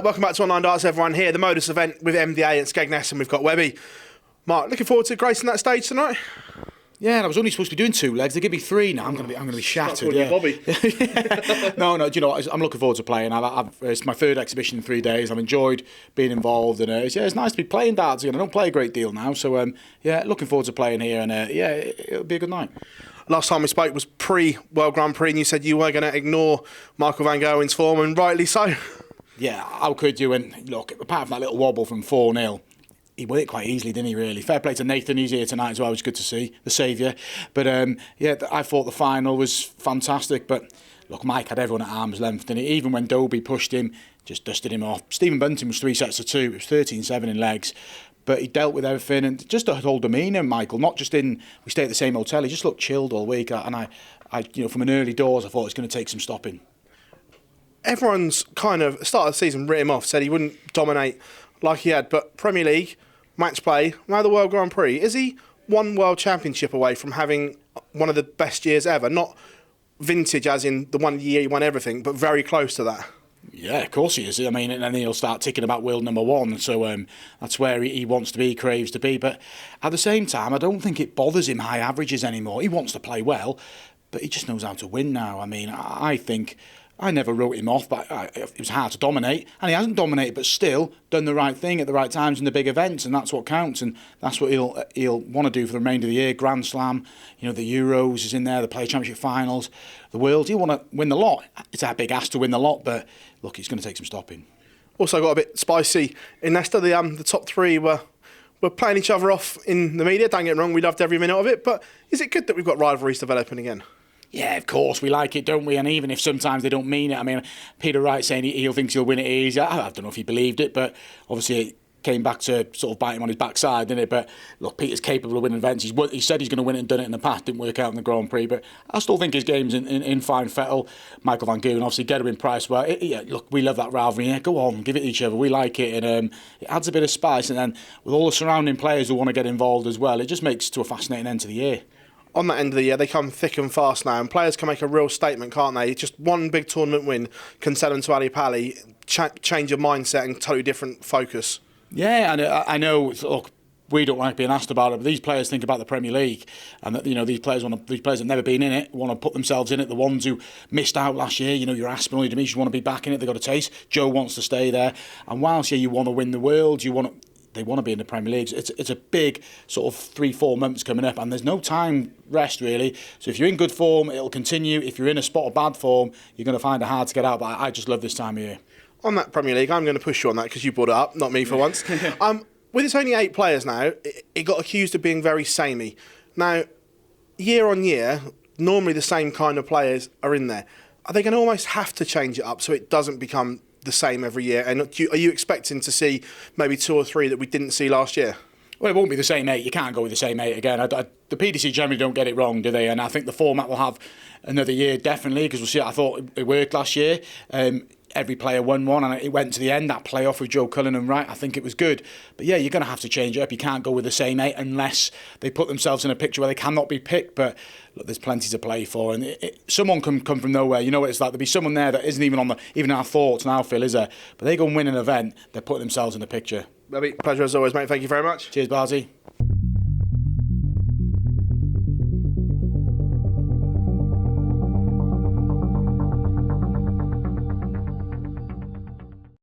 Welcome back to Online Darts, everyone. Here, the Modus event with MDA and Skegness, and we've got Webby. Mark, looking forward to gracing that stage tonight. Yeah, and I was only supposed to be doing 2 legs. They give me 3 now. I'm going to be shattered. Yeah. Bobby. No. Do you know what? I'm looking forward to playing. It's my 3rd exhibition in 3 days. I've enjoyed being involved, and it's nice to be playing darts again. I don't play a great deal now, so looking forward to playing here, and it'll be a good night. Last time we spoke was pre-World Grand Prix, and you said you were going to ignore Michael van Gerwen's form, and rightly so. Yeah, how could you? And look, apart from that little wobble from 4-0. He won it quite easily, didn't he, really? Fair play to Nathan, he's here tonight as well, which is good to see, the saviour. But, I thought the final was fantastic. But, look, Mike had everyone at arm's length, didn't he? Even when Dobie pushed him, just dusted him off. Stephen Bunting was 3 sets to 2. It was 13-7 in legs. But he dealt with everything, and just the whole demeanour, Michael, not just we stayed at the same hotel, he just looked chilled all week. And I from an early doors, I thought it was going to take some stopping. Everyone's kind of, start of the season, writ him off, said he wouldn't dominate like he had, but Premier League, match play, now the World Grand Prix, is he one World Championship away from having one of the best years ever? Not vintage as in the one year he won everything, but very close to that. Yeah, of course he is. I mean, and then he'll start ticking about world number 1. So that's where he wants to be, craves to be. But at the same time, I don't think it bothers him high averages anymore. He wants to play well, but he just knows how to win now. I mean, I think I never wrote him off, but it was hard to dominate. And he hasn't dominated, but still done the right thing at the right times in the big events, and that's what counts. And that's what he'll want to do for the remainder of the year. Grand Slam, the Euros is in there, the Player Championship finals, the World. He'll want to win the lot. It's a big ask to win the lot, but look, it's going to take some stopping. Also got a bit spicy in Leicester. The top 3 were playing each other off in the media. Don't get me wrong, we loved every minute of it. But is it good that we've got rivalries developing again? Yeah, of course, we like it, don't we? And even if sometimes they don't mean it, I mean, Peter Wright saying he thinks he'll win it easy. I don't know if he believed it, but obviously it came back to sort of bite him on his backside, didn't it? But look, Peter's capable of winning events. He said he's going to win it and done it in the past. Didn't work out in the Grand Prix, but I still think his game's in fine fettle. Michael van Gerwen, obviously, Gerwin Price. Well, look, we love that rivalry. Yeah, go on, give it to each other. We like it, and it adds a bit of spice. And then with all the surrounding players who want to get involved as well, it just makes it to a fascinating end to the year. On that end of the year, they come thick and fast now, and players can make a real statement, can't they? Just one big tournament win can sell them to Ali Pali, change your mindset and totally different focus. Yeah, and I know, look, we don't like being asked about it, but these players think about the Premier League, and that, these players have never been in it, want to put themselves in it. The ones who missed out last year, your Aspinall, your Demetrius want to be back in it. They've got a taste. Joe wants to stay there, and whilst you want to win the world, they want to be in the Premier League. It's a big sort of 3-4 months coming up, and there's no time rest really. So if you're in good form, it'll continue. If you're in a spot of bad form, you're going to find it hard to get out. But I just love this time of year. On that Premier League, I'm going to push you on that because you brought it up, not me for once. With it's only 8 players now, it got accused of being very samey. Now, year on year, normally the same kind of players are in there. Are they going to almost have to change it up so it doesn't become the same every year? And are you expecting to see maybe 2 or 3 that we didn't see last year? Well, it won't be the same 8. You can't go with the same 8 again. The PDC generally don't get it wrong, do they? And I think the format will have another year, definitely, because we'll see. I thought it worked last year. Every player won one, and it went to the end, that playoff with Joe Cullen and Wright. I think it was good. But yeah, you're going to have to change it up. You can't go with the same 8 unless they put themselves in a picture where they cannot be picked. But look, there's plenty to play for, and someone can come from nowhere. You know what it's like. There'll be someone there that isn't even even our thoughts and our feel, is there? But they go and win an event, they're putting themselves in the picture. Pleasure as always, mate. Thank you very much. Cheers, Barzy.